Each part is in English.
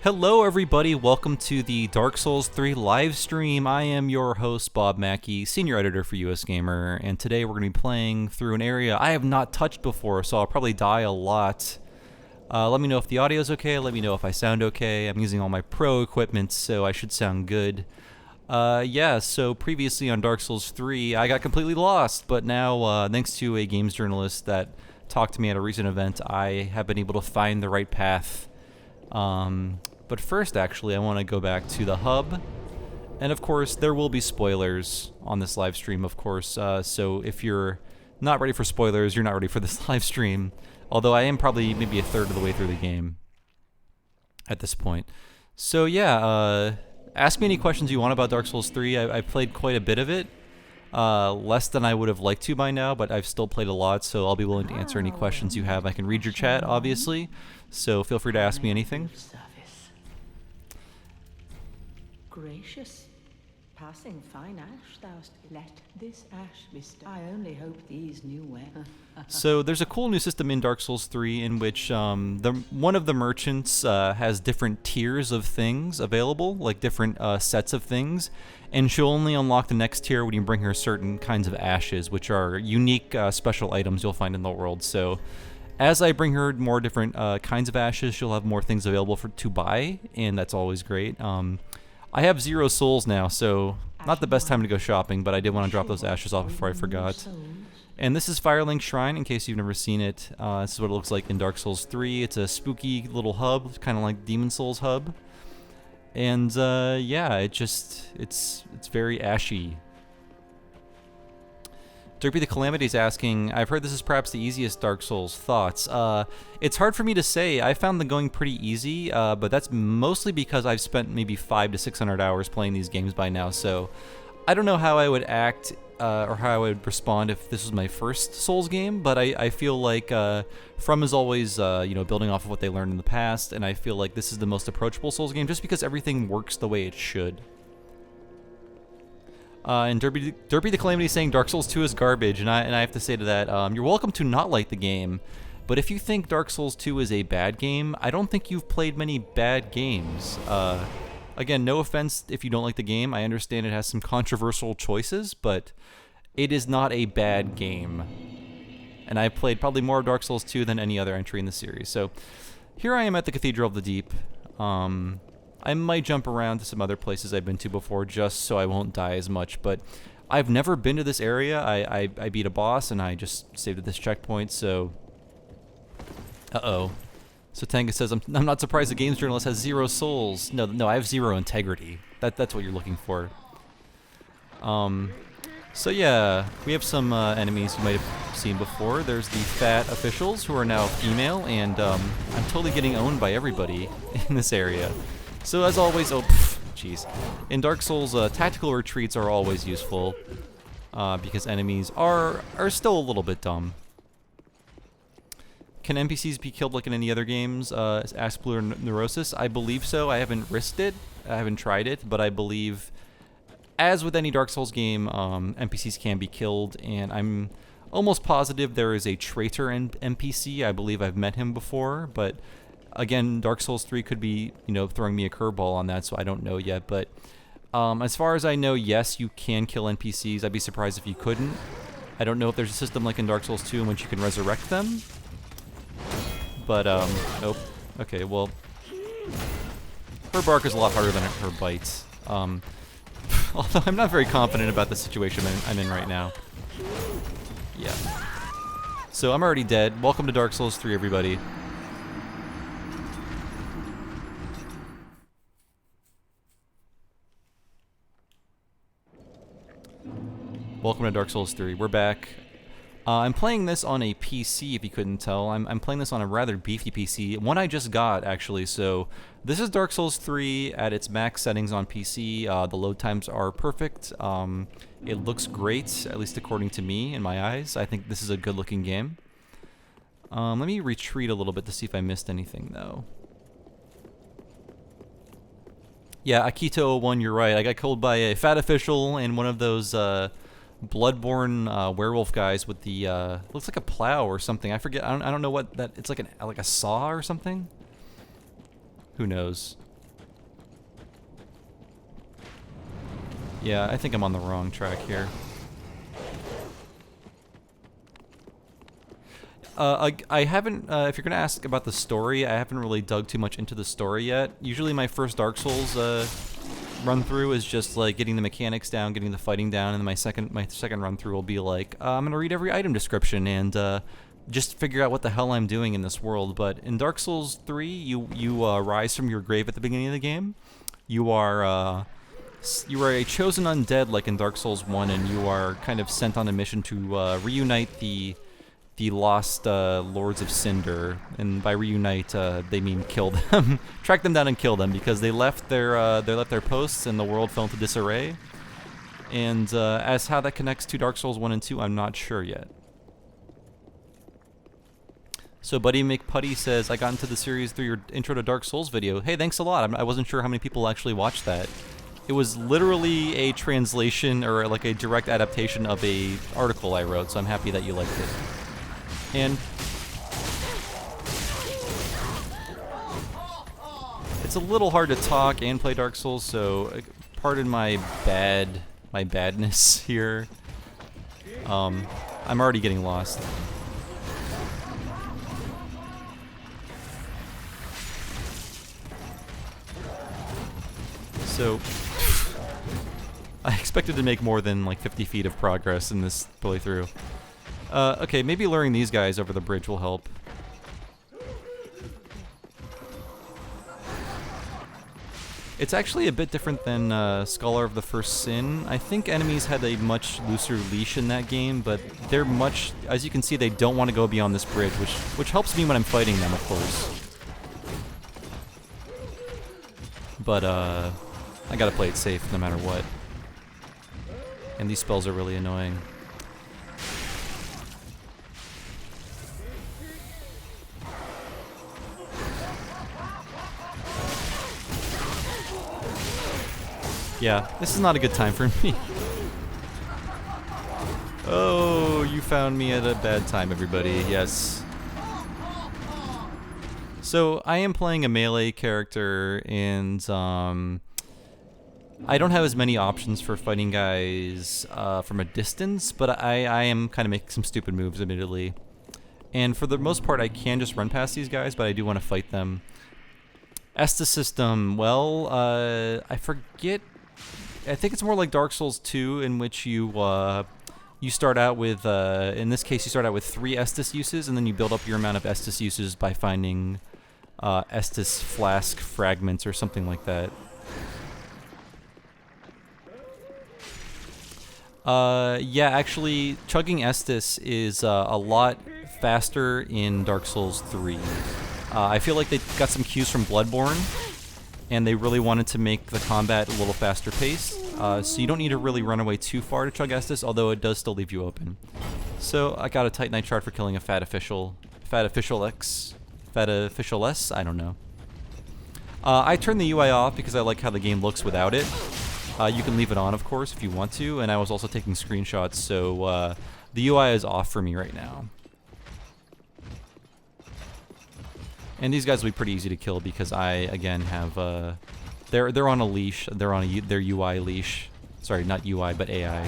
Hello everybody, welcome to the Dark Souls 3 live stream. I am your host, Bob Mackey, senior editor for USgamer, and today we're going to be playing through an area I have not touched before, so I'll probably die a lot. Let me know if the audio is okay, let me know if I sound okay. I'm using all my pro equipment, so I should sound good. So previously on Dark Souls 3, I got completely lost, but now, thanks to a games journalist that talked to me at a recent event, I have been able to find the right path. But first, actually, I want to go back to the hub. And of course, there will be spoilers on this live stream, of course. So if you're not ready for spoilers, you're not ready for this live stream. Although I am probably maybe a third of the way through the game at this point. So yeah, ask me any questions you want about Dark Souls 3. I played quite a bit of it. Less than I would have liked to by now, but I've still played a lot, so I'll be willing to answer any questions you have. I can read your chat, obviously, so feel free to ask me anything. Gracious, passing fine ash thou'st let this ash be I only hope these knew when. So there's a cool new system in Dark Souls 3 in which one of the merchants has different tiers of things available, like different sets of things, and she'll only unlock the next tier when you bring her certain kinds of ashes, which are unique special items you'll find in the world. So as I bring her more different kinds of ashes, she'll have more things available to buy, and that's always great. I have 0 souls now, so not the best time to go shopping, but I did want to drop those ashes off before I forgot. And this is Firelink Shrine, in case you've never seen it. This is what it looks like in Dark Souls 3. It's a spooky little hub, kind of like Demon Souls hub. And yeah, it's very ashy. Derpy the Calamity is asking, I've heard this is perhaps the easiest Dark Souls. Thoughts? It's hard for me to say. I found them going pretty easy, but that's mostly because I've spent maybe 500 to 600 hours playing these games by now, so I don't know how I would act or how I would respond if this was my first Souls game, but I feel like From is always building off of what they learned in the past, and I feel like this is the most approachable Souls game just because everything works the way it should. And Derpy the Calamity is saying Dark Souls 2 is garbage, and I have to say to that, you're welcome to not like the game, but if you think Dark Souls 2 is a bad game, I don't think you've played many bad games. Again, no offense if you don't like the game, I understand it has some controversial choices, but it is not a bad game. And I've played probably more of Dark Souls 2 than any other entry in the series. So here I am at the Cathedral of the Deep. I might jump around to some other places I've been to before just so I won't die as much, but I've never been to this area. I beat a boss and I just saved at this checkpoint, so... Uh-oh. So Tanga says, I'm not surprised the games journalist has 0 souls. No, I have 0 integrity. That's what you're looking for. So yeah, we have some enemies you might have seen before. There's the fat officials who are now female, and I'm totally getting owned by everybody in this area. So as always, jeez. In Dark Souls, tactical retreats are always useful because enemies are still a little bit dumb. Can NPCs be killed like in any other games? Ask Blue or Neurosis. I believe so. I haven't risked it. I haven't tried it, but I believe, as with any Dark Souls game, NPCs can be killed, and I'm almost positive there is a traitor NPC. I believe I've met him before, but again, Dark Souls 3 could be, throwing me a curveball on that, so I don't know yet. But as far as I know, yes, you can kill NPCs. I'd be surprised if you couldn't. I don't know if there's a system like in Dark Souls 2 in which you can resurrect them. But, nope. Okay, well, her bark is a lot harder than her bites. Although I'm not very confident about the situation I'm in right now. Yeah. So I'm already dead. Welcome to Dark Souls 3, everybody. Welcome to Dark Souls 3. We're back. I'm playing this on a PC, if you couldn't tell. I'm playing this on a rather beefy PC, one I just got, actually. So this is Dark Souls 3 at its max settings on PC. The load times are perfect. It looks great, at least according to me, in my eyes. I think this is a good-looking game. Let me retreat a little bit to see if I missed anything, though. Yeah, Akito01, you're right. I got killed by a fat official and one of those bloodborne werewolf guys with the looks like a plow or something. I forget. I don't know what that. It's like a saw or something. Who knows? Yeah, I think I'm on the wrong track here. I haven't, if you're going to ask about the story, I haven't really dug too much into the story yet. Usually my first Dark Souls run through is just like getting the mechanics down, getting the fighting down, and then my second run through will be like, I'm going to read every item description and just figure out what the hell I'm doing in this world. But in Dark Souls 3, you rise from your grave at the beginning of the game. You are a chosen undead like in Dark Souls 1, and you are kind of sent on a mission to reunite the lost Lords of Cinder, and by reunite they mean kill them, track them down and kill them, because they left their posts and the world fell into disarray. And as how that connects to Dark Souls 1 and 2, I'm not sure yet. So Buddy McPutty says, I got into the series through your Intro to Dark Souls video. Hey, thanks a lot. I wasn't sure how many people actually watched that. It was literally a translation or like a direct adaptation of a article I wrote, so I'm happy that you liked it. And it's a little hard to talk and play Dark Souls, so pardon my badness here. I'm already getting lost. So I expected to make more than like 50 feet of progress in this playthrough. Okay, maybe luring these guys over the bridge will help. It's actually a bit different than Scholar of the First Sin. I think enemies had a much looser leash in that game, but they're much, as you can see, they don't want to go beyond this bridge, which helps me when I'm fighting them, of course. But I gotta play it safe no matter what. And these spells are really annoying. Yeah, this is not a good time for me. Oh, you found me at a bad time, everybody. Yes. So, I am playing a melee character, and I don't have as many options for fighting guys from a distance, but I am kind of making some stupid moves, admittedly. And for the most part, I can just run past these guys, but I do want to fight them. Estus system, well, I forget. I think it's more like Dark Souls 2, in which you start out with, in this case, you start out with 3 Estus uses, and then you build up your amount of Estus uses by finding Estus flask fragments or something like that. Yeah, actually, chugging Estus is a lot faster in Dark Souls 3. I feel like they got some cues from Bloodborne, and they really wanted to make the combat a little faster paced. So you don't need to really run away too far to chug Estus, although it does still leave you open. So I got a Titanite shard for killing a fat official S, I don't know. I turned the UI off because I like how the game looks without it. You can leave it on, of course, if you want to, and I was also taking screenshots, so the UI is off for me right now. And these guys will be pretty easy to kill because I, again, have they're on a leash. They're on their UI leash. Sorry, not UI, but AI.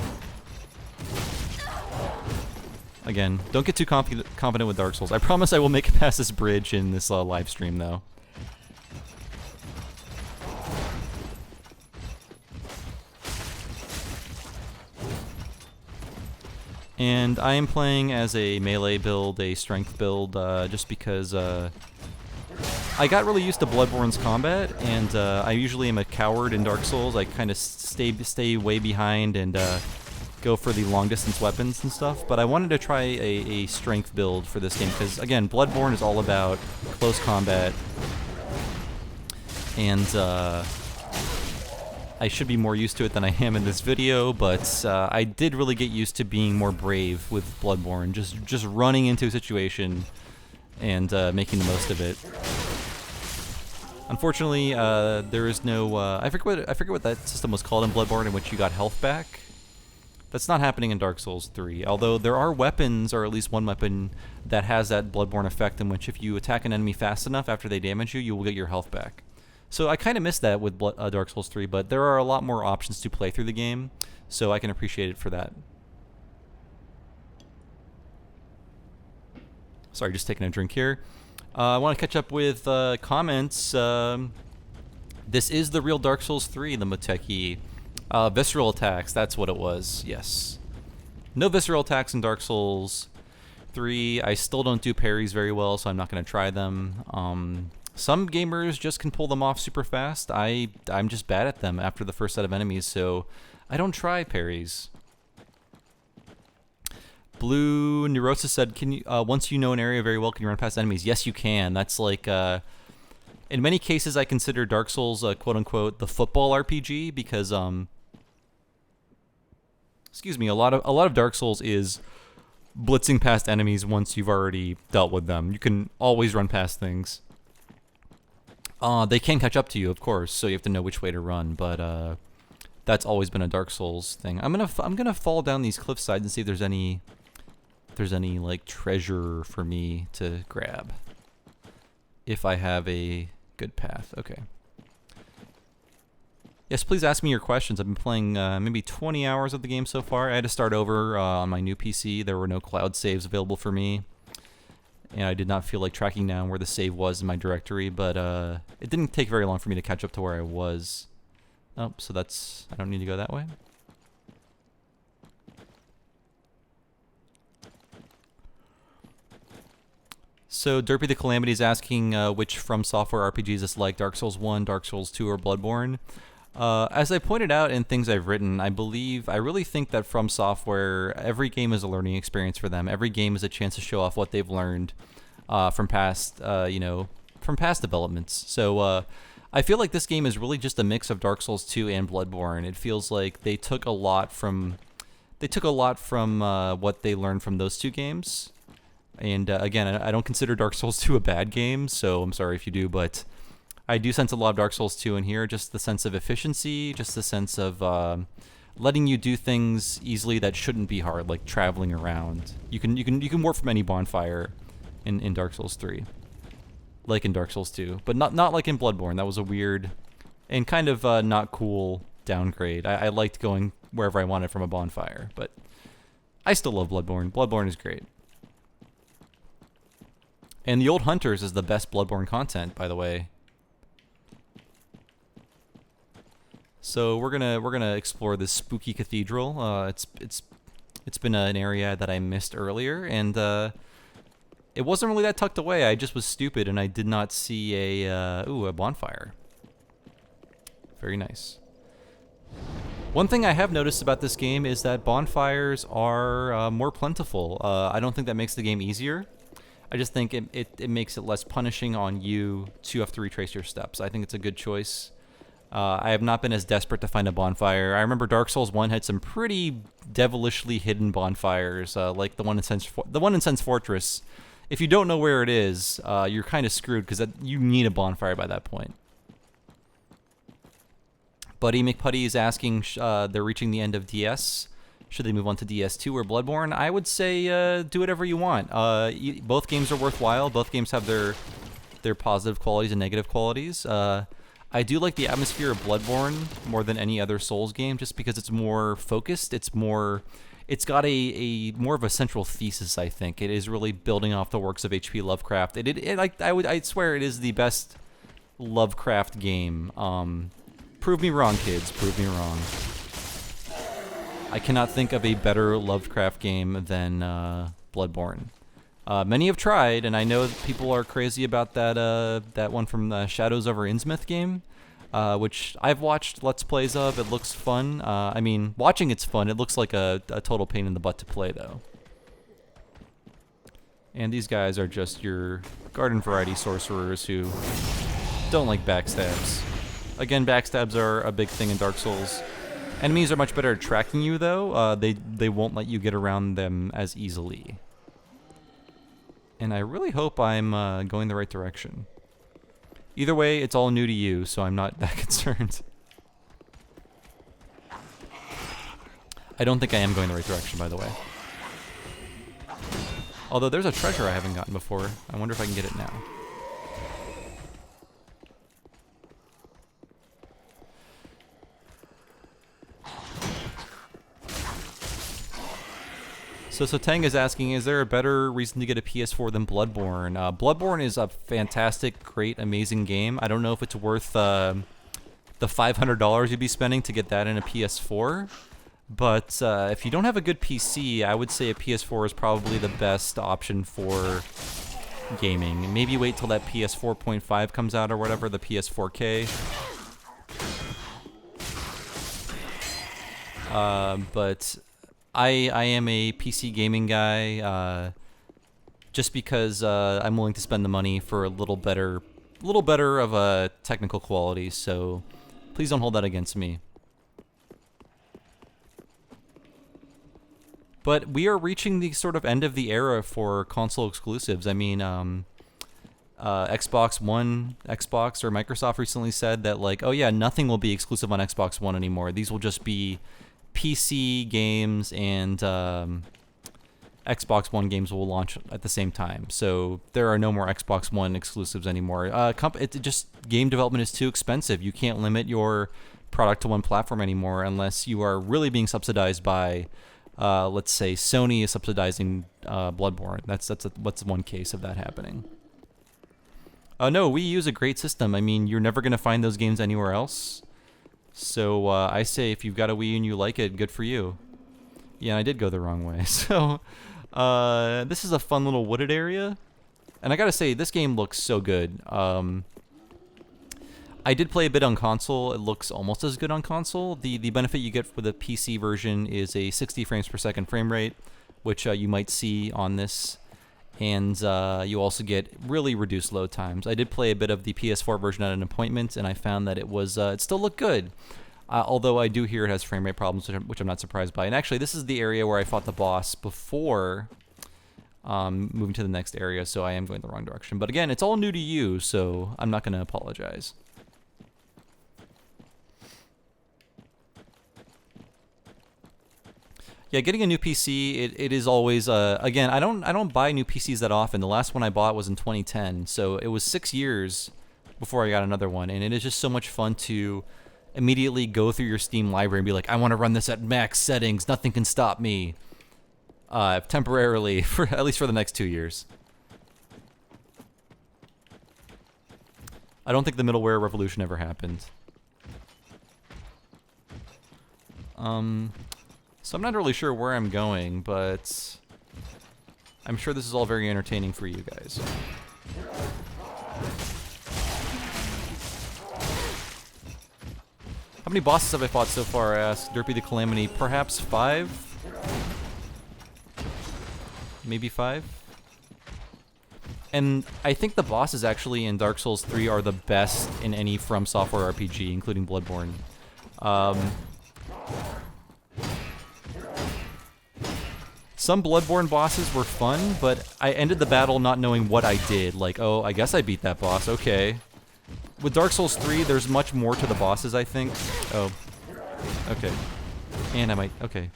Again, don't get too confident with Dark Souls. I promise I will make it past this bridge in this live stream, though. And I am playing as a melee build, a strength build, just because I got really used to Bloodborne's combat, and I usually am a coward in Dark Souls. I kind of stay way behind and go for the long-distance weapons and stuff. But I wanted to try a strength build for this game, because, again, Bloodborne is all about close combat, and I should be more used to it than I am in this video, but I did really get used to being more brave with Bloodborne, just running into a situation and making the most of it. Unfortunately, there is no I forget what that system was called in Bloodborne, in which you got health back. That's not happening in Dark Souls 3, although there are weapons, or at least one weapon, that has that Bloodborne effect in which if you attack an enemy fast enough after they damage you, you will get your health back. So I kind of missed that with Dark Souls 3, but there are a lot more options to play through the game, so I can appreciate it for that. Sorry, just taking a drink here. I want to catch up with comments. This is the real Dark Souls 3, the Moteki. Visceral attacks, that's what it was, yes. No visceral attacks in Dark Souls 3. I still don't do parries very well, so I'm not going to try them. Some gamers just can pull them off super fast. I'm just bad at them after the first set of enemies, so I don't try parries. Blue Neurosis said, "Can you once you know an area very well, can you run past enemies?" Yes, you can. That's like in many cases, I consider Dark Souls quote unquote the football RPG because excuse me, a lot of Dark Souls is blitzing past enemies once you've already dealt with them. You can always run past things. They can catch up to you, of course, so you have to know which way to run. But that's always been a Dark Souls thing. I'm gonna fall down these cliff sides and see if there's any like treasure for me to grab. If I have a good path, okay. Yes, please ask me your questions. I've been playing maybe 20 hours of the game so far. I had to start over on my new PC. There were no cloud saves available for me. And I did not feel like tracking down where the save was in my directory, but it didn't take very long for me to catch up to where I was. Oh, so that's... I don't need to go that way? So Derpy the Calamity is asking which From Software RPGs is like, Dark Souls 1, Dark Souls 2, or Bloodborne. As I pointed out in things I've written, I really think that From Software, every game is a learning experience for them. Every game is a chance to show off what they've learned from past, from past developments. So I feel like this game is really just a mix of Dark Souls 2 and Bloodborne. It feels like they took a lot from what they learned from those two games. And again, I don't consider Dark Souls 2 a bad game, so I'm sorry if you do, but I do sense a lot of Dark Souls 2 in here. Just the sense of efficiency, just the sense of letting you do things easily that shouldn't be hard, like traveling around. You can warp from any bonfire in Dark Souls 3, like in Dark Souls 2, but not like in Bloodborne. That was a weird and kind of not cool downgrade. I liked going wherever I wanted from a bonfire, but I still love Bloodborne. Bloodborne is great. And the Old Hunters is the best Bloodborne content, by the way. So we're gonna explore this spooky cathedral. It's been an area that I missed earlier, and it wasn't really that tucked away. I just was stupid and I did not see a bonfire. Very nice. One thing I have noticed about this game is that bonfires are more plentiful. I don't think that makes the game easier. I just think it makes it less punishing on you to have to retrace your steps. I think it's a good choice. I have not been as desperate to find a bonfire. I remember Dark Souls 1 had some pretty devilishly hidden bonfires, like the one in Sense Fortress. If you don't know where it is, you're kind of screwed because you need a bonfire by that point. Buddy McPutty is asking, they're reaching the end of DS. Should they move on to DS2 or Bloodborne? I would say do whatever you want. Both games are worthwhile. Both games have their positive qualities and negative qualities. I do like the atmosphere of Bloodborne more than any other Souls game, just because it's more focused. It's got a more of a central thesis. I think it is really building off the works of H.P. Lovecraft. I'd swear it is the best Lovecraft game. Prove me wrong, kids. Prove me wrong. I cannot think of a better Lovecraft game than Bloodborne. Many have tried, and I know people are crazy about that one from the Shadows over Innsmouth game, which I've watched Let's Plays of. It looks fun. I mean, watching it's fun. It looks like a total pain in the butt to play, though. And these guys are just your garden variety sorcerers who don't like backstabs. Again, backstabs are a big thing in Dark Souls. Enemies are much better at tracking you, though. They won't let you get around them as easily. And I really hope I'm going the right direction. Either way, it's all new to you, so I'm not that concerned. I don't think I am going the right direction, by the way. Although there's a treasure I haven't gotten before. I wonder if I can get it now. So Tang is asking, is there a better reason to get a PS4 than Bloodborne? Bloodborne is a fantastic, great, amazing game. I don't know if it's worth the $500 you'd be spending to get that in a PS4. But if you don't have a good PC, I would say a PS4 is probably the best option for gaming. Maybe wait till that PS4.5 comes out or whatever, the PS4K. But I am a PC gaming guy, just because I'm willing to spend the money for a little better of a technical quality. So please don't hold that against me. But we are reaching the sort of end of the era for console exclusives. I mean, Xbox One, Xbox or Microsoft recently said that, like, oh yeah, nothing will be exclusive on Xbox One anymore. These will just be PC games, and Xbox One games will launch at the same time. So there are no more Xbox One exclusives anymore. Game development is too expensive. You can't limit your product to one platform anymore unless you are really being subsidized by, let's say, Sony is subsidizing Bloodborne. That's one case of that happening. No, Wii U is a great system. I mean, you're never going to find those games anywhere else. So I say if you've got a Wii U and you like it, good for you. Yeah, I did go the wrong way. So this is a fun little wooded area. And I gotta say, this game looks so good. I did play a bit on console. It looks almost as good on console. The benefit you get with the PC version is a 60 frames per second frame rate, which you might see on this. And you also get really reduced load times. I did play a bit of the PS4 version at an appointment, and I found that it still looked good. Although I do hear it has frame rate problems, which I'm not surprised by. And actually, this is the area where I fought the boss before moving to the next area, so I am going the wrong direction. But again, it's all new to you, so I'm not going to apologize. Yeah, getting a new PC, it is always again, I don't buy new PCs that often. The last one I bought was in 2010, so it was 6 years before I got another one, and it is just so much fun to immediately go through your Steam library and be like, I want to run this at max settings, nothing can stop me. Temporarily, for at least for the next 2 years. I don't think the middleware revolution ever happened. So I'm not really sure where I'm going, but I'm sure this is all very entertaining for you guys. How many bosses have I fought so far? I asked Derpy the Calamity. Perhaps 5? Maybe 5? And I think the bosses actually in Dark Souls 3 are the best in any From Software RPG, including Bloodborne. Some Bloodborne bosses were fun, but I ended the battle not knowing what I did. Like, oh, I guess I beat that boss, okay. With Dark Souls 3, there's much more to the bosses, I think. Oh, okay. And I might, okay.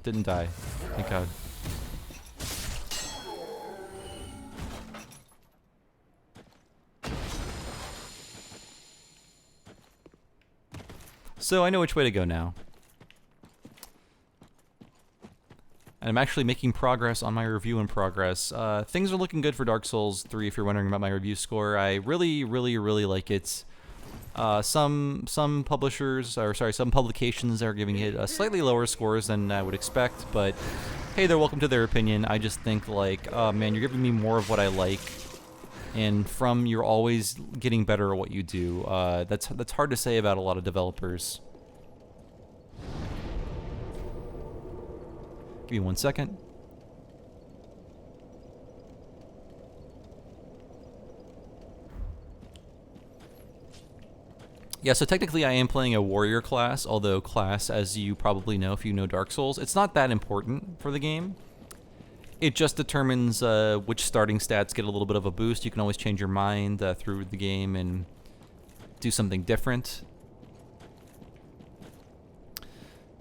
Didn't die, thank God. So I know which way to go now. And I'm actually making progress on my review in progress. Things are looking good for Dark Souls 3 if you're wondering about my review score. I really, really, really like it. Some publishers, or sorry, some publications are giving it slightly lower scores than I would expect, but hey, they're welcome to their opinion. I just think like, oh man, you're giving me more of what I like. And From, you're always getting better at what you do. That's hard to say about a lot of developers. Give me 1 second. Yeah, so technically I am playing a warrior class, although class, as you probably know if you know Dark Souls, it's not that important for the game. It just determines which starting stats get a little bit of a boost. You can always change your mind through the game and do something different.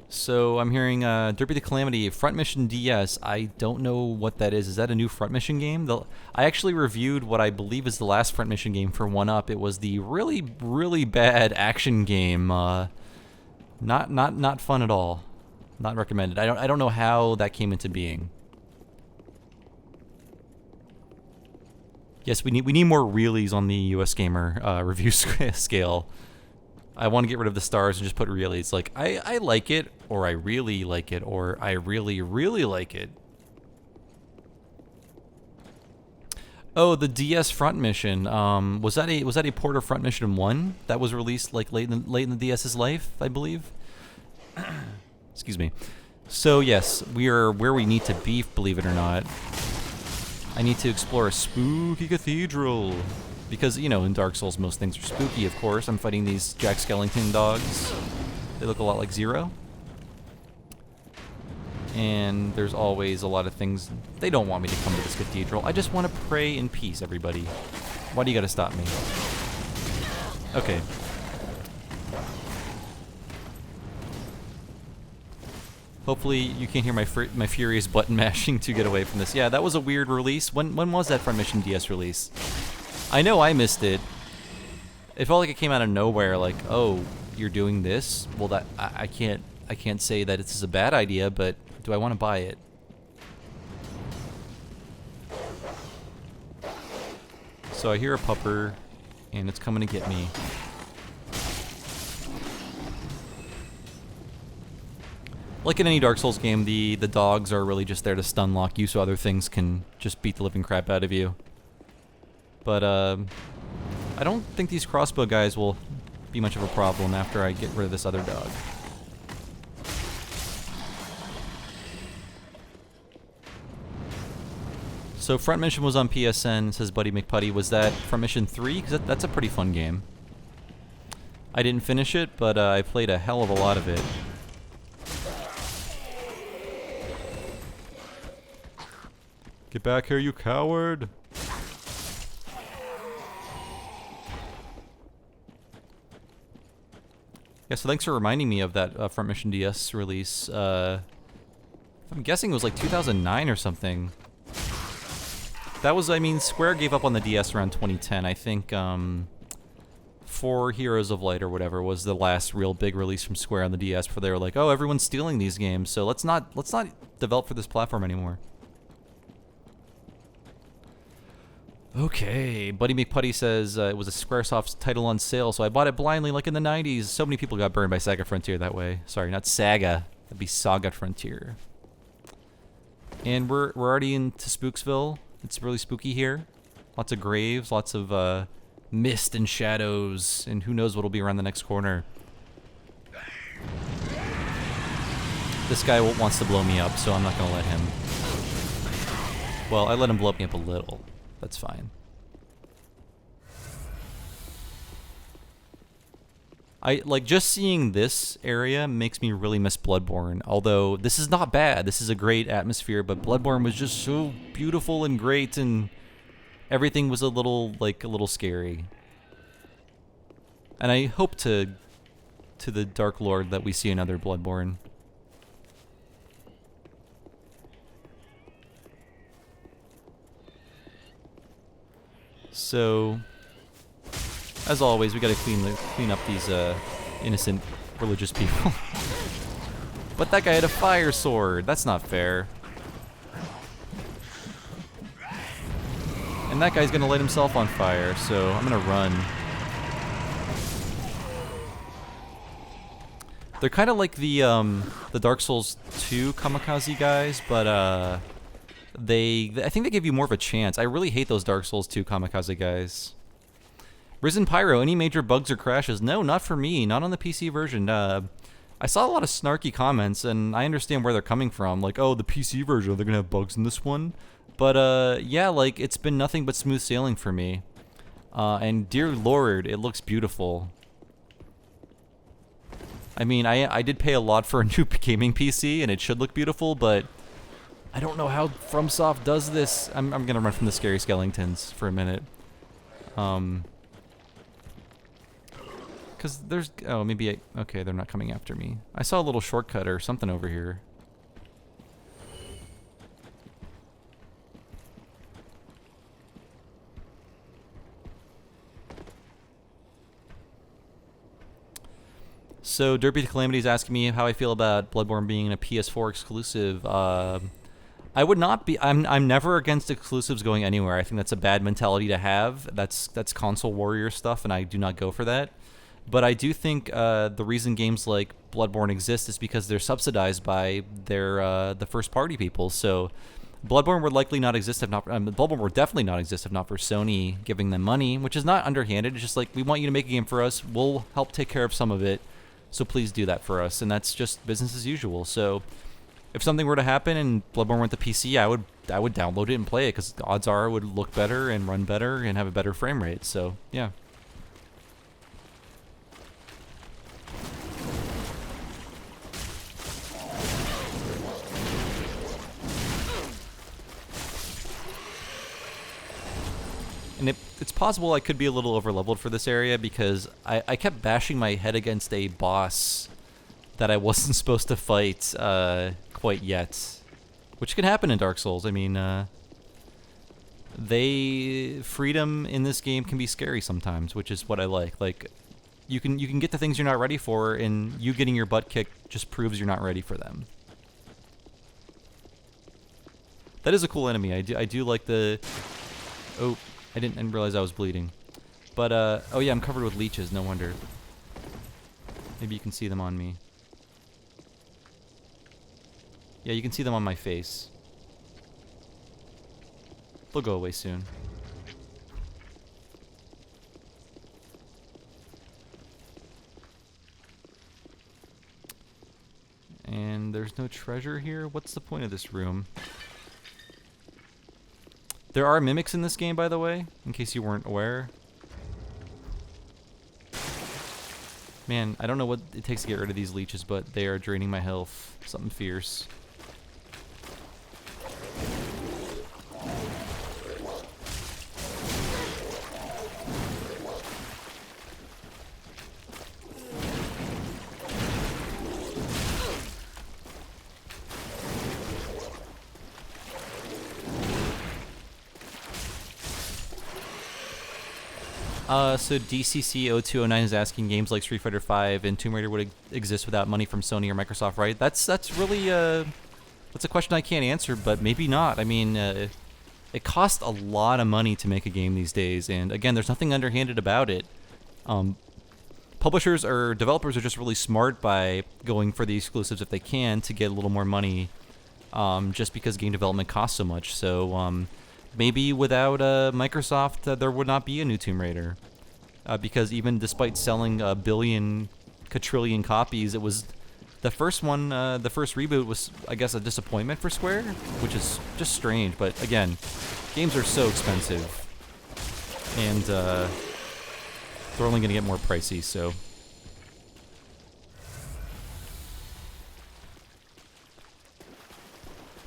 So I'm hearing Derpy the Calamity, Front Mission DS. I don't know what that is. Is that a new Front Mission game? I actually reviewed what I believe is the last Front Mission game for 1UP. It was the really, really bad action game. Not fun at all. Not recommended. I don't know how that came into being. Yes, we need more reallys on the US Gamer review scale. I want to get rid of the stars and just put reallys. Like, I like it, or I really like it, or I really, really like it. Oh, the DS front mission. Was that a port of Front Mission 1 that was released like late in the DS's life, I believe? Excuse me. So yes, we are where we need to be, believe it or not. I need to explore a spooky cathedral. Because, you know, in Dark Souls most things are spooky, of course. I'm fighting these Jack Skellington dogs. They look a lot like Zero. And there's always a lot of things. They don't want me to come to this cathedral. I just want to pray in peace, everybody. Why do you gotta stop me? Okay. Hopefully you can't hear my furious button mashing to get away from this. Yeah, that was a weird release. When was that Front Mission DS release? I know I missed it. It felt like it came out of nowhere. Like, oh, you're doing this? Well, that I can't say that it's a bad idea, but do I want to buy it? So I hear a pupper, and it's coming to get me. Like in any Dark Souls game, the dogs are really just there to stun lock you so other things can just beat the living crap out of you. But I don't think these crossbow guys will be much of a problem after I get rid of this other dog. So Front Mission was on PSN, says Buddy McPutty. Was that Front Mission 3? Because that's a pretty fun game. I didn't finish it, but I played a hell of a lot of it. Get back here, you coward! Yeah, so thanks for reminding me of that Front Mission DS release. I'm guessing it was like 2009 or something. That was, I mean, Square gave up on the DS around 2010. I think For Heroes of Light or whatever was the last real big release from Square on the DS before they were like, oh, everyone's stealing these games, so let's not develop for this platform anymore. Okay, Buddy McPutty says it was a Squaresoft title on sale, so I bought it blindly like in the 90s. So many people got burned by Saga Frontier that way. Sorry, not Saga. That'd be Saga Frontier. And we're already into Spooksville. It's really spooky here. Lots of graves, lots of mist and shadows, and who knows what'll be around the next corner. This guy wants to blow me up, so I'm not gonna let him. Well, I let him blow me up a little. That's fine. Just seeing this area makes me really miss Bloodborne. Although this is not bad. This is a great atmosphere, but Bloodborne was just so beautiful and great, and everything was a little scary. And I hope to the Dark Lord that we see another Bloodborne. So, as always, we gotta clean up these innocent religious people. But that guy had a fire sword. That's not fair. And that guy's gonna light himself on fire, so I'm gonna run. They're kind of like the Dark Souls 2 kamikaze guys, but I think they give you more of a chance. I really hate those Dark Souls 2 kamikaze guys. Risen Pyro, any major bugs or crashes? No, not for me. Not on the PC version. I saw a lot of snarky comments, and I understand where they're coming from. Like, oh, the PC version, they're gonna have bugs in this one. But yeah, like, it's been nothing but smooth sailing for me. And dear Lord, it looks beautiful. I mean, I did pay a lot for a new gaming PC, and it should look beautiful, but I don't know how FromSoft does this. I'm gonna run from the scary skeletons for a minute. Cause there's, oh, maybe okay, they're not coming after me. I saw a little shortcut or something over here. So Derpy the Calamity is asking me how I feel about Bloodborne being a PS4 exclusive. I would not be. I'm never against exclusives going anywhere. I think that's a bad mentality to have. That's console warrior stuff, and I do not go for that. But I do think the reason games like Bloodborne exist is because they're subsidized by the first party people. So Bloodborne would likely not exist if not. Bloodborne would definitely not exist if not for Sony giving them money, which is not underhanded. It's just like, we want you to make a game for us. We'll help take care of some of it. So please do that for us, and that's just business as usual. So if something were to happen and Bloodborne went to PC, I would download it and play it, because the odds are it would look better and run better and have a better frame rate. So yeah. And it's possible I could be a little overleveled for this area, because I kept bashing my head against a boss that I wasn't supposed to fight quite yet, which can happen in Dark Souls. I mean, freedom in this game can be scary sometimes, which is what I like. Like, you can get the things you're not ready for, and you getting your butt kicked just proves you're not ready for them. That is a cool enemy. I do like the... Oh, I didn't realize I was bleeding. But, oh yeah, I'm covered with leeches, no wonder. Maybe you can see them on me. Yeah, you can see them on my face. They'll go away soon. And there's no treasure here? What's the point of this room? There are mimics in this game, by the way, in case you weren't aware. Man, I don't know what it takes to get rid of these leeches, but they are draining my health. Something fierce. So DCC0209 is asking, games like Street Fighter V and Tomb Raider would exist without money from Sony or Microsoft, right? That's really that's a question I can't answer, but maybe not. I mean, it costs a lot of money to make a game these days, and again, there's nothing underhanded about it. Publishers or developers are just really smart by going for the exclusives if they can to get a little more money, just because game development costs so much. So maybe without Microsoft, there would not be a new Tomb Raider. Because even despite selling a billion, quadrillion copies, it was the first one, the first reboot was, I guess, a disappointment for Square, which is just strange. But again, games are so expensive, and they're only going to get more pricey, so.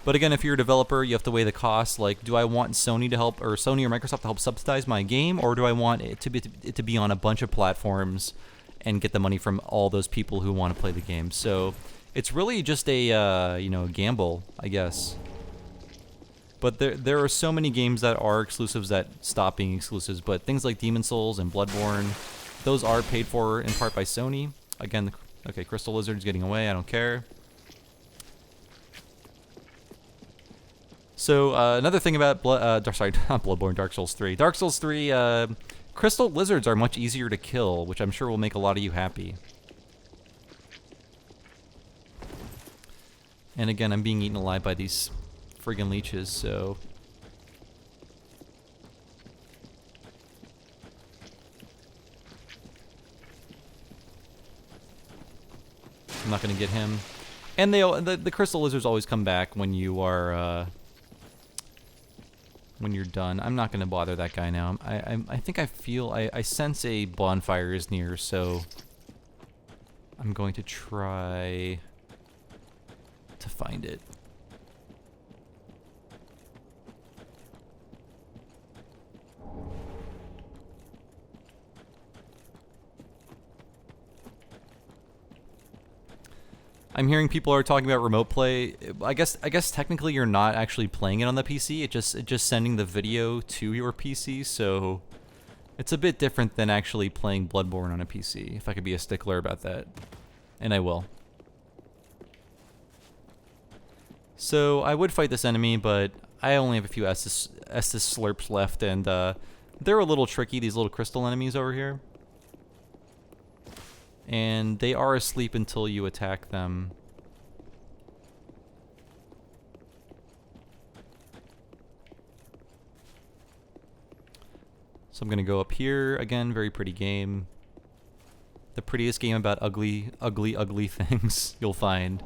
But again, if you're a developer, you have to weigh the costs. Like, do I want Sony to help, or Sony or Microsoft to help subsidize my game, or do I want it to be on a bunch of platforms and get the money from all those people who want to play the game? So it's really just a gamble, I guess. But there are so many games that are exclusives that stop being exclusives. But things like Demon's Souls and Bloodborne, those are paid for in part by Sony. Again, okay, Crystal Lizard's getting away. I don't care. So another thing about not Bloodborne, Dark Souls 3. Dark Souls 3, crystal lizards are much easier to kill, which I'm sure will make a lot of you happy. And again, I'm being eaten alive by these friggin' leeches, so... I'm not gonna get him. And the crystal lizards always come back when you are... when you're done. I'm not going to bother that guy now. I think I sense a bonfire is near, so I'm going to try to find it. I'm hearing people are talking about remote play. I guess technically you're not actually playing it on the PC. It's just sending the video to your PC, so it's a bit different than actually playing Bloodborne on a PC, if I could be a stickler about that. And I will. So I would fight this enemy, but I only have a few Estus slurps left, and they're a little tricky, these little crystal enemies over here. And they are asleep until you attack them. So I'm gonna go up here again. Very pretty game. The prettiest game about ugly, ugly, ugly things you'll find.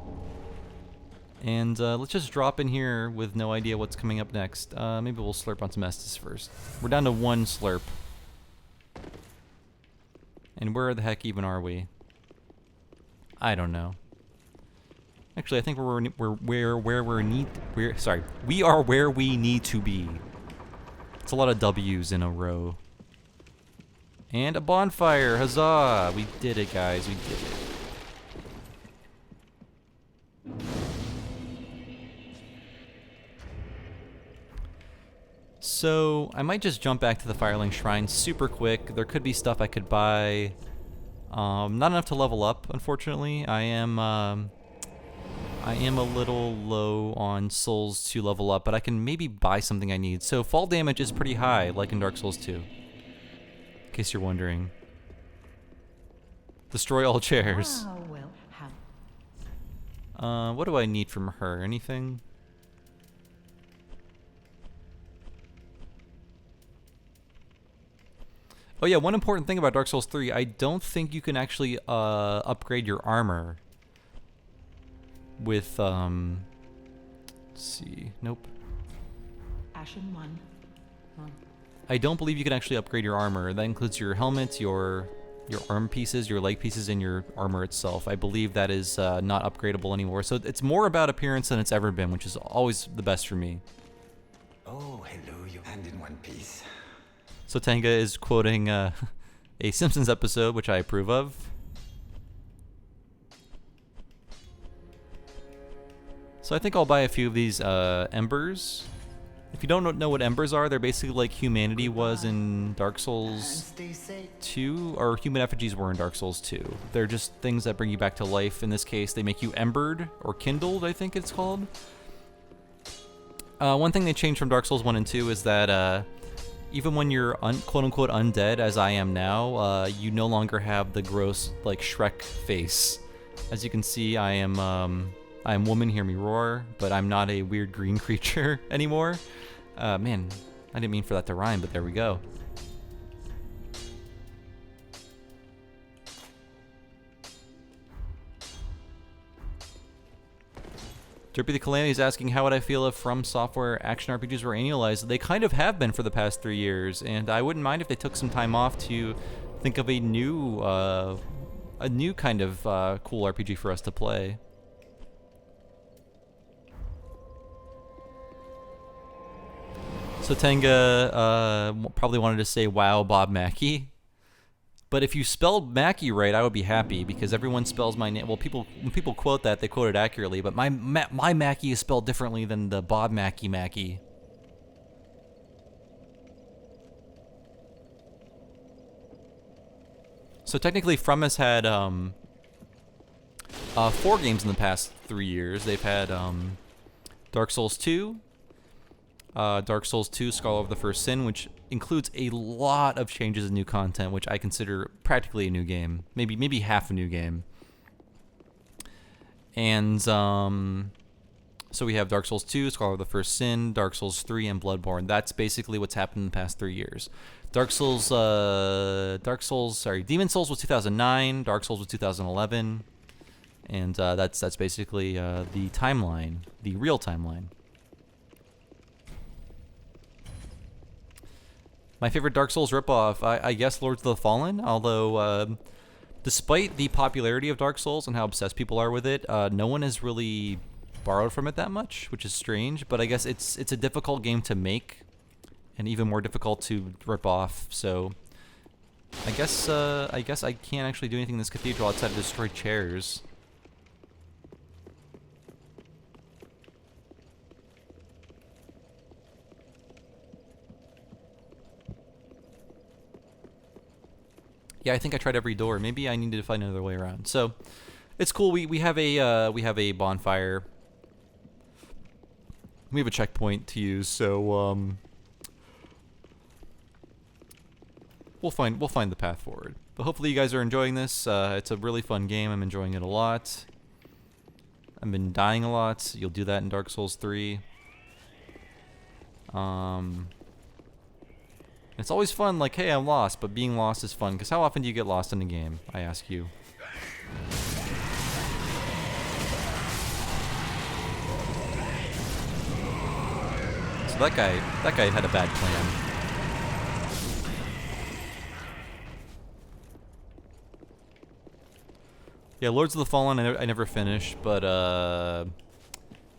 And let's just drop in here with no idea what's coming up next. Maybe we'll slurp on some Estus first. We're down to 1 slurp. And where the heck even are we? I don't know. Actually, I think we are where we need to be. It's a lot of W's in a row. And a bonfire, huzzah! We did it, guys, we did it. So, I might just jump back to the Firelink Shrine super quick. There could be stuff I could buy. Not enough to level up, unfortunately. I am a little low on souls to level up, but I can maybe buy something I need. So, fall damage is pretty high, like in Dark Souls 2. In case you're wondering. Destroy all chairs. Ah, well, What do I need from her? Anything? Oh yeah, one important thing about Dark Souls 3, I don't think you can actually upgrade your armor with let's see. Nope. Ashen one. I don't believe you can actually upgrade your armor. That includes your helmet, your arm pieces, your leg pieces, and your armor itself. I believe that is not upgradable anymore. So it's more about appearance than it's ever been, which is always the best for me. Oh, hello, you hand in one piece. So Tenga is quoting a Simpsons episode, which I approve of. So I think I'll buy a few of these embers. If you don't know what embers are, they're basically like humanity was in Dark Souls 2, or human effigies were in Dark Souls 2. They're just things that bring you back to life. In this case, they make you embered, or kindled, I think it's called. One thing they changed from Dark Souls 1 and 2 is that even when you're quote-unquote undead, as I am now, you no longer have the gross, like, Shrek face. As you can see, I am woman, hear me roar, but I'm not a weird green creature anymore. Man, I didn't mean for that to rhyme, but there we go. Derpy the Calamity is asking how would I feel if From Software action RPGs were annualized. They kind of have been for the past 3 years, and I wouldn't mind if they took some time off to think of a new kind of cool RPG for us to play. So Tenga probably wanted to say, "Wow, Bob Mackey." But if you spelled Mackey right, I would be happy, because everyone spells my name. Well, when people quote that, they quote it accurately. But my Mackey is spelled differently than the Bob Mackey. So technically, From has had 4 games in the past 3 years. They've had Dark Souls 2. Dark Souls 2 Scholar of the First Sin, which includes a lot of changes and new content, which I consider practically a new game. Maybe half a new game. And so we have Dark Souls 2, Scholar of the First Sin, Dark Souls 3, and Bloodborne. That's basically what's happened in the past 3 years. Demon Souls was 2009, Dark Souls was 2011, and that's basically the timeline, the real timeline. My favorite Dark Souls ripoff, I guess Lords of the Fallen, although despite the popularity of Dark Souls and how obsessed people are with it, no one has really borrowed from it that much, which is strange, but I guess it's a difficult game to make, and even more difficult to rip off, so I guess I can't actually do anything in this cathedral outside of destroy chairs. Yeah, I think I tried every door. Maybe I needed to find another way around. So, it's cool. We have a bonfire. we have a checkpoint to use, so we'll find the path forward. But hopefully you guys are enjoying this. It's a really fun game. I'm enjoying it a lot. I've been dying a lot. You'll do that in Dark Souls 3. It's always fun, like, hey, I'm lost, but being lost is fun, because how often do you get lost in a game, I ask you? So that guy had a bad plan. Yeah, Lords of the Fallen I never finished, but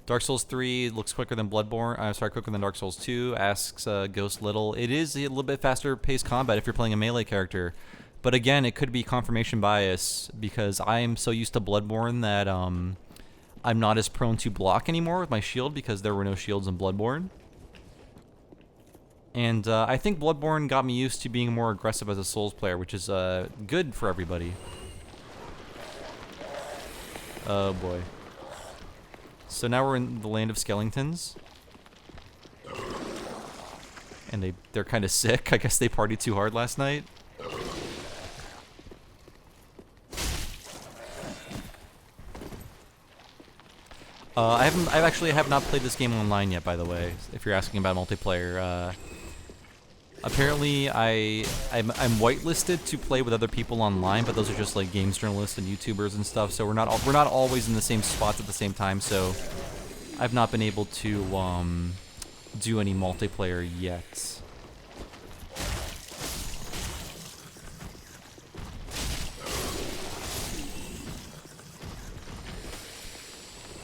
Dark Souls 3 looks quicker than Bloodborne. Quicker than Dark Souls 2. Asks Ghost Little. It is a little bit faster paced combat if you're playing a melee character, but again, it could be confirmation bias because I am so used to Bloodborne that I'm not as prone to block anymore with my shield because there were no shields in Bloodborne. And I think Bloodborne got me used to being more aggressive as a Souls player, which is good for everybody. Oh boy. So now we're in the land of skeletons. And they're kind of sick. I guess they partied too hard last night. I have not played this game online yet, by the way, if you're asking about multiplayer. Apparently, I'm whitelisted to play with other people online, but those are just like games journalists and YouTubers and stuff. So we're not always in the same spots at the same time. So I've not been able to do any multiplayer yet.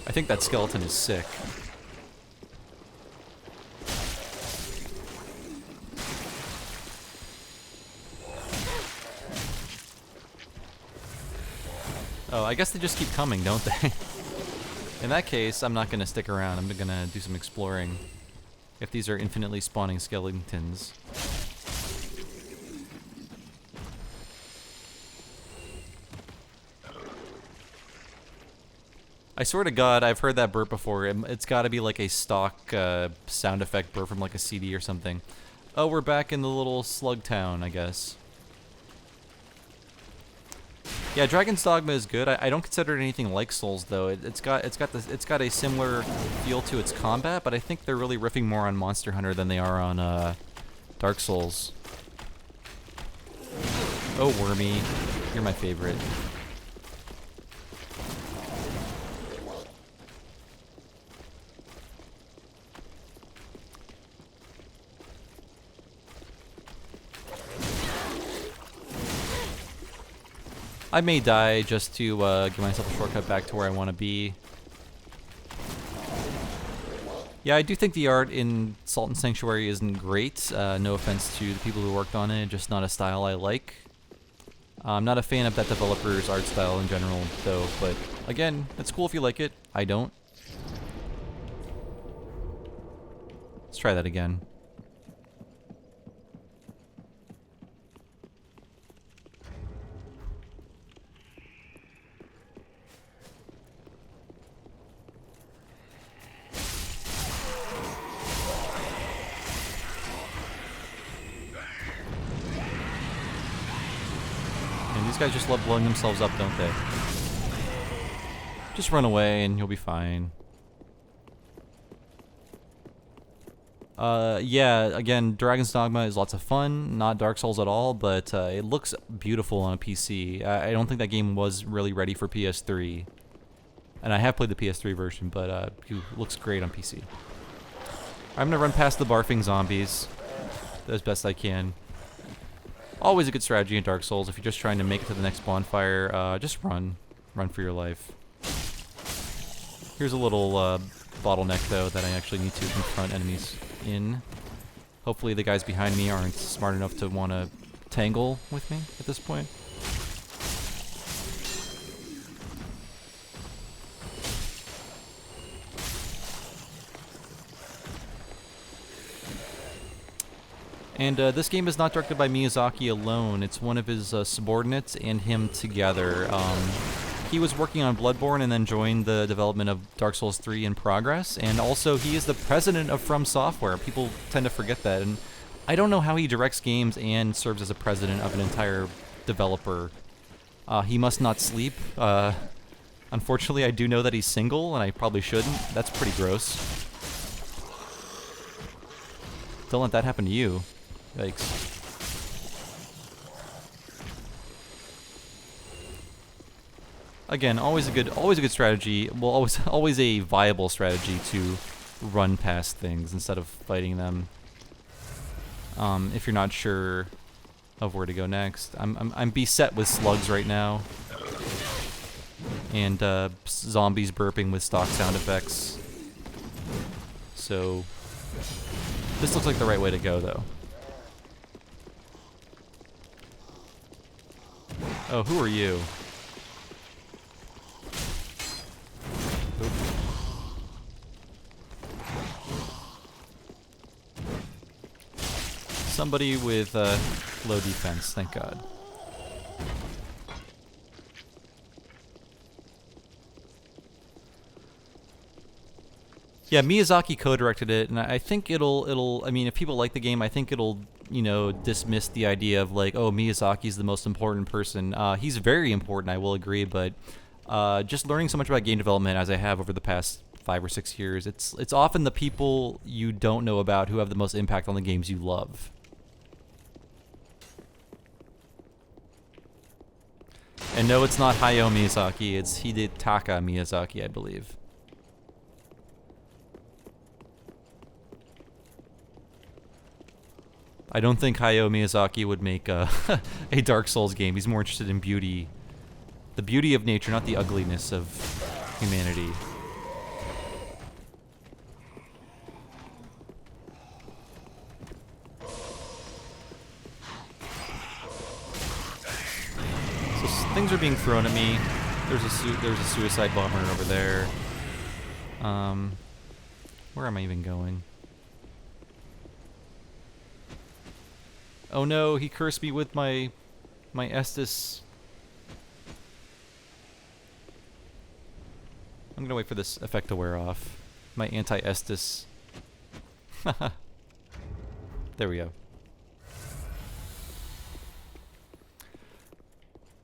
I think that skeleton is sick. Oh, I guess they just keep coming, don't they? In that case, I'm not going to stick around. I'm going to do some exploring. If these are infinitely spawning skeletons. I swear to God, I've heard that burp before. It's got to be like a stock sound effect burp from like a CD or something. Oh, we're back in the little slug town, I guess. Yeah, Dragon's Dogma is good. I don't consider it anything like Souls though. It's got a similar feel to its combat, but I think they're really riffing more on Monster Hunter than they are on Dark Souls. Oh, Wormy, you're my favorite. I may die just to give myself a shortcut back to where I want to be. Yeah, I do think the art in Salt and Sanctuary isn't great. No offense to the people who worked on it, just not a style I like. I'm not a fan of that developer's art style in general, though, but again, it's cool if you like it. I don't. Let's try that again. These guys just love blowing themselves up, don't they? Just run away and you'll be fine. Yeah, again, Dragon's Dogma is lots of fun, not Dark Souls at all, but it looks beautiful on a PC. I don't think that game was really ready for PS3. And I have played the PS3 version, but it looks great on PC. I'm gonna run past the barfing zombies as best I can. Always a good strategy in Dark Souls if you're just trying to make it to the next bonfire. Just run. Run for your life. Here's a little bottleneck, though, that I actually need to confront enemies in. Hopefully the guys behind me aren't smart enough to want to tangle with me at this point. And this game is not directed by Miyazaki alone. It's one of his subordinates and him together. He was working on Bloodborne and then joined the development of Dark Souls 3 in progress, and also he is the president of From Software. People tend to forget that, and I don't know how he directs games and serves as a president of an entire developer. He must not sleep. Unfortunately, I do know that he's single, and I probably shouldn't. That's pretty gross. Don't let that happen to you. Yikes. Again, always a good strategy. Well, always a viable strategy to run past things instead of fighting them. If you're not sure of where to go next, I'm beset with slugs right now, and zombies burping with stock sound effects. So this looks like the right way to go, though. Oh, who are you? Somebody with low defense, thank God. Yeah, Miyazaki co-directed it, and I think it'll. I mean, if people like the game, I think it'll, you know, dismiss the idea of like, oh, Miyazaki's the most important person. He's very important, I will agree, but just learning so much about game development as I have over the past 5 or 6 years, it's often the people you don't know about who have the most impact on the games you love. And no, it's not Hayao Miyazaki, it's Hidetaka Miyazaki, I believe. I don't think Hayao Miyazaki would make a Dark Souls game. He's more interested in beauty. The beauty of nature, not the ugliness of humanity. So things are being thrown at me. There's a suicide bomber over there. Where am I even going? Oh no, he cursed me with my Estus. I'm gonna wait for this effect to wear off. My anti-Estus. There we go.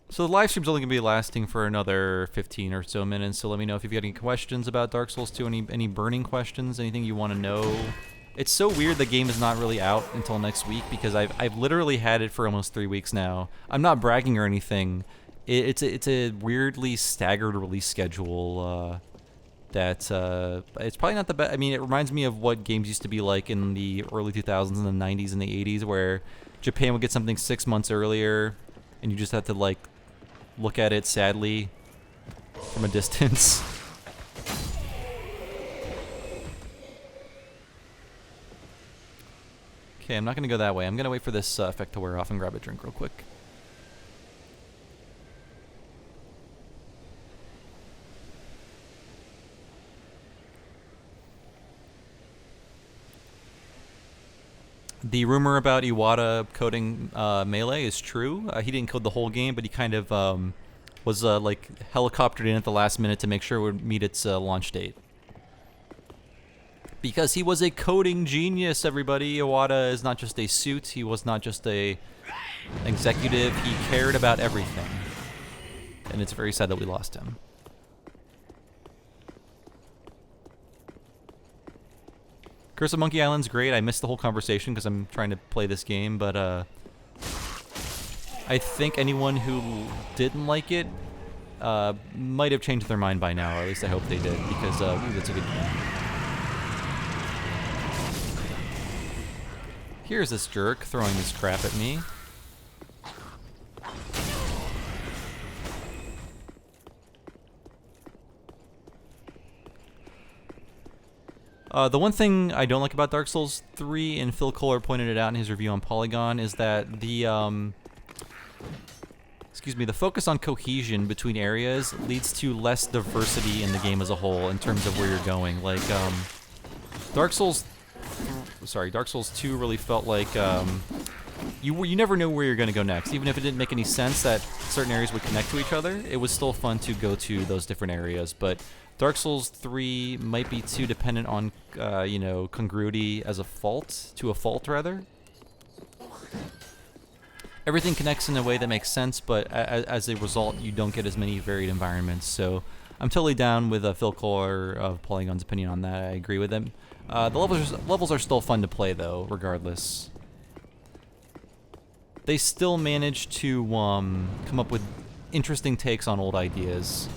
So the live stream's only gonna be lasting for another 15 or so minutes, so let me know if you've got any questions about Dark Souls 2, any burning questions, anything you want to know. It's so weird the game is not really out until next week because I've literally had it for almost 3 weeks now. I'm not bragging or anything. It's a weirdly staggered release schedule that it's probably not the best. I mean, it reminds me of what games used to be like in the early 2000s and the 90s and the 80s, where Japan would get something 6 months earlier, and you just had to like look at it sadly from a distance. Okay, I'm not going to go that way. I'm going to wait for this effect to wear off and grab a drink real quick. The rumor about Iwata coding Melee is true. He didn't code the whole game, but he kind of was like helicoptered in at the last minute to make sure it would meet its launch date. Because he was a coding genius, everybody. Iwata is not just a suit. He was not just a executive. He cared about everything. And it's very sad that we lost him. Curse of Monkey Island's great. I missed the whole conversation because I'm trying to play this game, but I think anyone who didn't like it might have changed their mind by now, or at least I hope they did, because ooh, that's a good game. Here's this jerk throwing this crap at me. The one thing I don't like about Dark Souls 3, and Phil Kohler pointed it out in his review on Polygon, is that the the focus on cohesion between areas leads to less diversity in the game as a whole in terms of where you're going. Like Dark Souls 2 really felt like you never know where you're going to go next. Even if it didn't make any sense that certain areas would connect to each other, it was still fun to go to those different areas. But Dark Souls 3 might be too dependent on, you know, congruity as a fault, rather. Everything connects in a way that makes sense, but as a result, you don't get as many varied environments. So I'm totally down with Phil Kohler of Polygon's opinion on that. I agree with him. The levels are still fun to play, though, regardless. They still manage to come up with interesting takes on old ideas.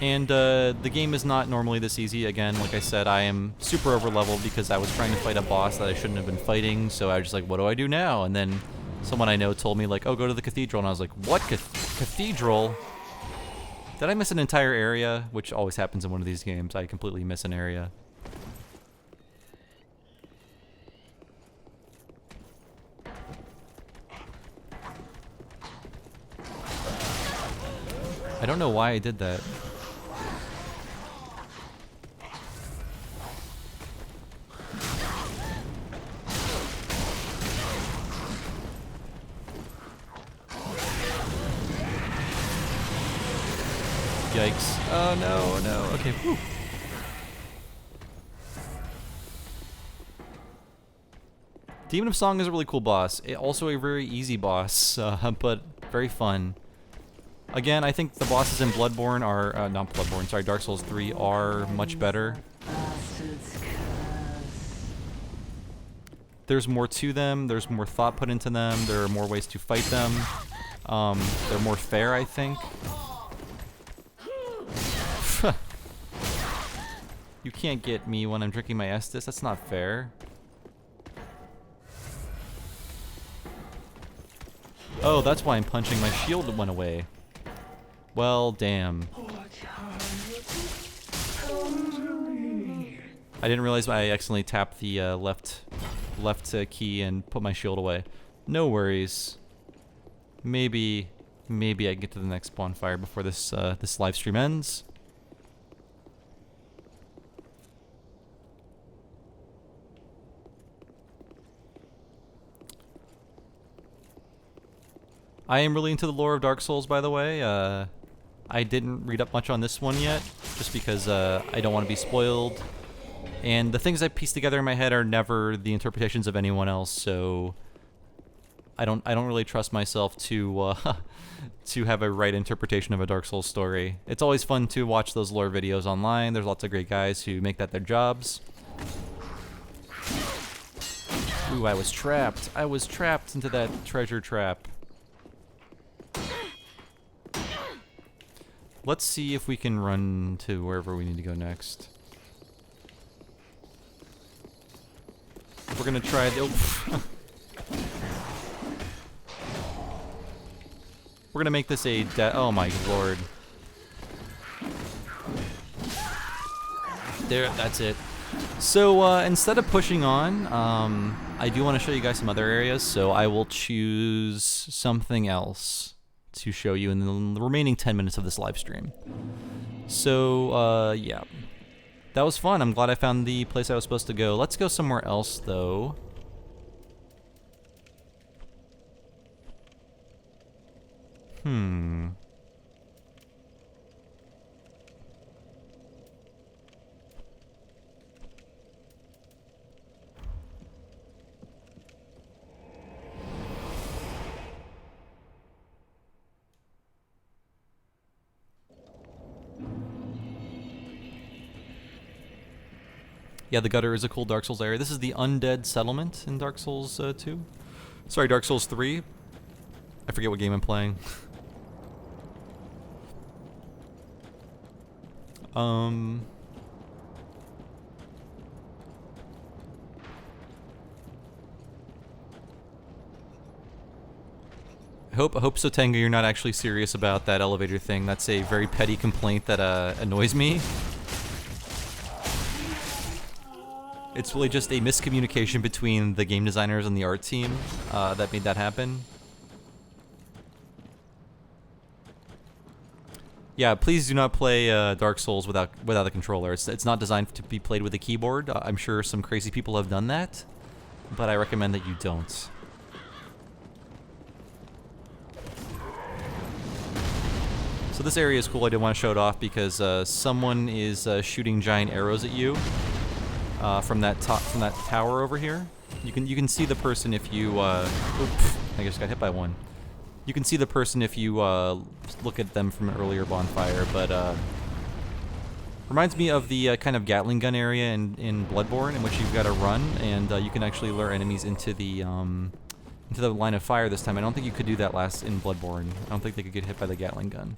And the game is not normally this easy. Again, like I said, I am super over-leveled because I was trying to fight a boss that I shouldn't have been fighting, so I was just like, what do I do now? And then someone I know told me, like, oh, go to the Cathedral, and I was like, what? Cathedral? Did I miss an entire area? Which always happens in one of these games. I completely miss an area. I don't know why I did that. Yikes. Oh no, no. Okay, whew. Demon of Song is a really cool boss. Also a very easy boss, but very fun. Again, I think the bosses in Bloodborne are, not Bloodborne, sorry, Dark Souls 3 are much better. There's more to them, there's more thought put into them, there are more ways to fight them. They're more fair, I think. You can't get me when I'm drinking my Estus, that's not fair. Oh, that's why I'm punching, my shield went away. Well, damn. I didn't realize I accidentally tapped the left key and put my shield away. No worries. Maybe I can get to the next bonfire before this this live stream ends. I am really into the lore of Dark Souls, by the way. I didn't read up much on this one yet, just because I don't want to be spoiled. And the things I piece together in my head are never the interpretations of anyone else, so I don't really trust myself to to have a right interpretation of a Dark Souls story. It's always fun to watch those lore videos online. There's lots of great guys who make that their jobs. Ooh, I was trapped. I was trapped into that treasure trap. Let's see if we can run to wherever we need to go next. We're gonna try the... Oh. We're gonna make this a... Oh my lord. There, that's it. So, instead of pushing on, I do want to show you guys some other areas, so I will choose something else to show you in the remaining 10 minutes of this live stream. So, yeah. That was fun. I'm glad I found the place I was supposed to go. Let's go somewhere else, though. Yeah, the gutter is a cool Dark Souls area. This is the Undead settlement in Dark Souls 2. Sorry, Dark Souls 3. I forget what game I'm playing. I hope Sotenga, you're not actually serious about that elevator thing. That's a very petty complaint that annoys me. It's really just a miscommunication between the game designers and the art team that made that happen. Yeah, please do not play Dark Souls without a controller. It's not designed to be played with a keyboard. I'm sure some crazy people have done that, but I recommend that you don't. So this area is cool. I did want to show it off because someone is shooting giant arrows at you from that tower over here. You can see the person if you. Oops, I just got hit by one. You can see the person if you look at them from an earlier bonfire, but reminds me of the kind of Gatling gun area in Bloodborne, in which you've got to run, and you can actually lure enemies into the line of fire this time. I don't think you could do that last in Bloodborne. I don't think they could get hit by the Gatling gun.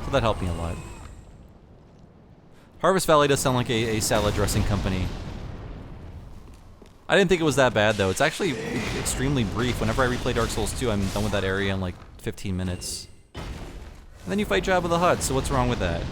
So that helped me a lot. Harvest Valley does sound like a salad dressing company. I didn't think it was that bad, though. It's actually extremely brief. Whenever I replay Dark Souls 2, I'm done with that area in like 15 minutes. And then you fight Jabba the Hutt, so what's wrong with that?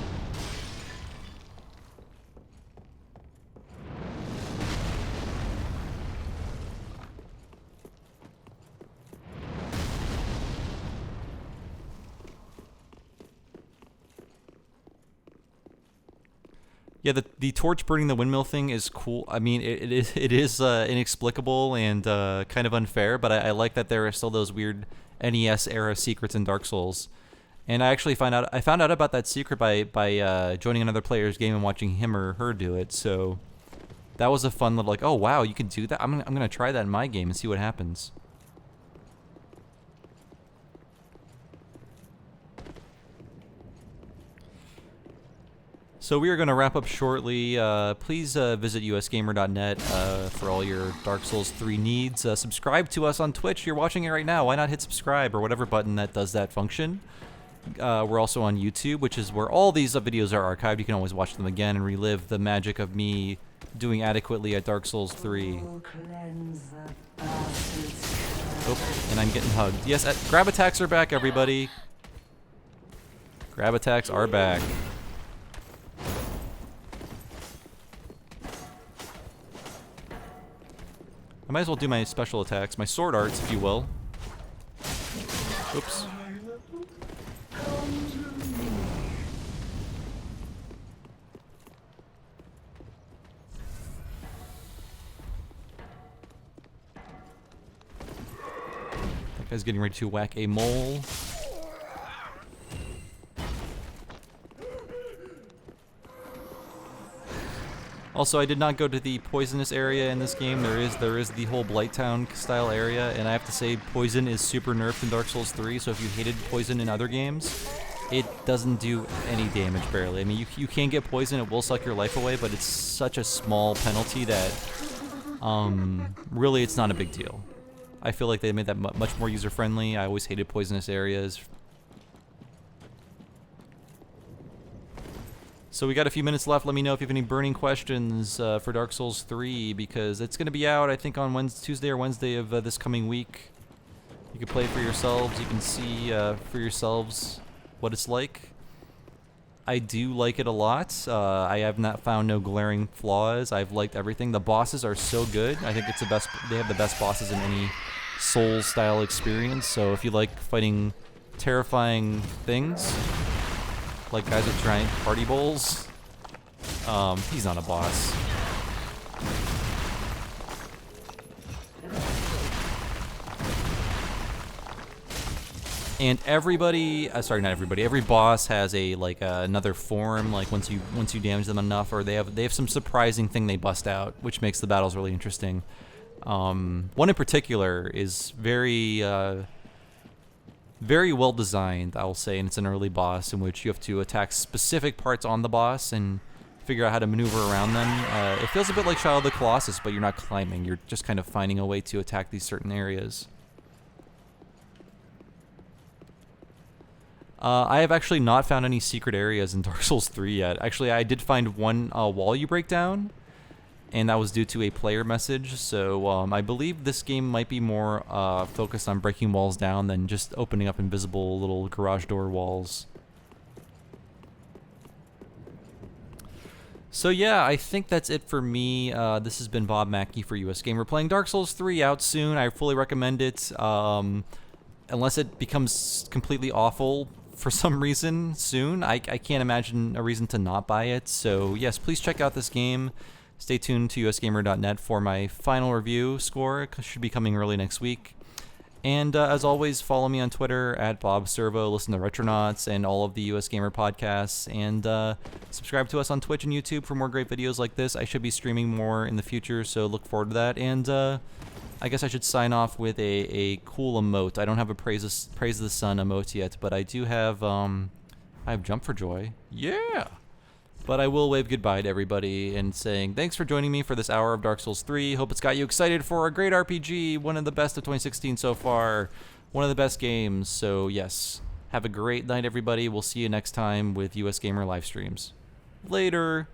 Yeah, the torch burning the windmill thing is cool. I mean, it is inexplicable and kind of unfair, but I like that there are still those weird NES era secrets in Dark Souls. And I found out about that secret by joining another player's game and watching him or her do it. So that was a fun little like, oh wow, you can do that. I'm gonna try that in my game and see what happens. So we are going to wrap up shortly. Please visit usgamer.net for all your Dark Souls 3 needs. Subscribe to us on Twitch. You're watching it right now. Why not hit subscribe or whatever button that does that function? We're also on YouTube, which is where all these videos are archived. You can always watch them again and relive the magic of me doing adequately at Dark Souls 3. Oh, and I'm getting hugged. Yes, grab attacks are back, everybody. Grab attacks are back. I might as well do my special attacks, my sword arts, if you will. Oops. That guy's getting ready to whack a mole. Also, I did not go to the poisonous area in this game. There is the whole Blighttown style area, and I have to say poison is super nerfed in Dark Souls 3, so if you hated poison in other games, it doesn't do any damage, barely. I mean, you can get poison, it will suck your life away, but it's such a small penalty that really it's not a big deal. I feel like they made that much more user-friendly. I always hated poisonous areas. So we got a few minutes left. Let me know if you have any burning questions for Dark Souls 3, because it's going to be out, I think, on Tuesday or Wednesday of this coming week. You can play it for yourselves. You can see for yourselves what it's like. I do like it a lot. I have not found no glaring flaws. I've liked everything. The bosses are so good. I think it's the best. They have the best bosses in any Souls-style experience. So if you like fighting terrifying things, like guys with giant party bowls, he's not a boss. And everybody, sorry, not everybody, every boss has a another form. Like once you damage them enough, or they have some surprising thing they bust out, which makes the battles really interesting. One in particular is very very well designed, I'll say, and it's an early boss in which you have to attack specific parts on the boss and figure out how to maneuver around them. It feels a bit like Shadow of the Colossus, but you're not climbing. You're just kind of finding a way to attack these certain areas. I have actually not found any secret areas in Dark Souls 3 yet. Actually, I did find one wall you break down, and that was due to a player message. So I believe this game might be more focused on breaking walls down than just opening up invisible little garage door walls. So yeah, I think that's it for me. This has been Bob Mackey for US Gamer playing Dark Souls 3, out soon. I fully recommend it. unless it becomes completely awful for some reason soon, I can't imagine a reason to not buy it. So yes, please check out this game. Stay tuned to usgamer.net for my final review score. It should be coming early next week. And as always, follow me on Twitter at BobServo, listen to Retronauts and all of the US Gamer podcasts, and subscribe to us on Twitch and YouTube for more great videos like this. I should be streaming more in the future, so look forward to that. And I guess I should sign off with a cool emote. I don't have a Praise the Sun emote yet, but I do have, I have Jump for Joy. Yeah! But I will wave goodbye to everybody and saying thanks for joining me for this hour of Dark Souls 3. Hope it's got you excited for a great RPG, one of the best of 2016 so far, one of the best games. So yes, have a great night, everybody. We'll see you next time with US Gamer live streams. Later.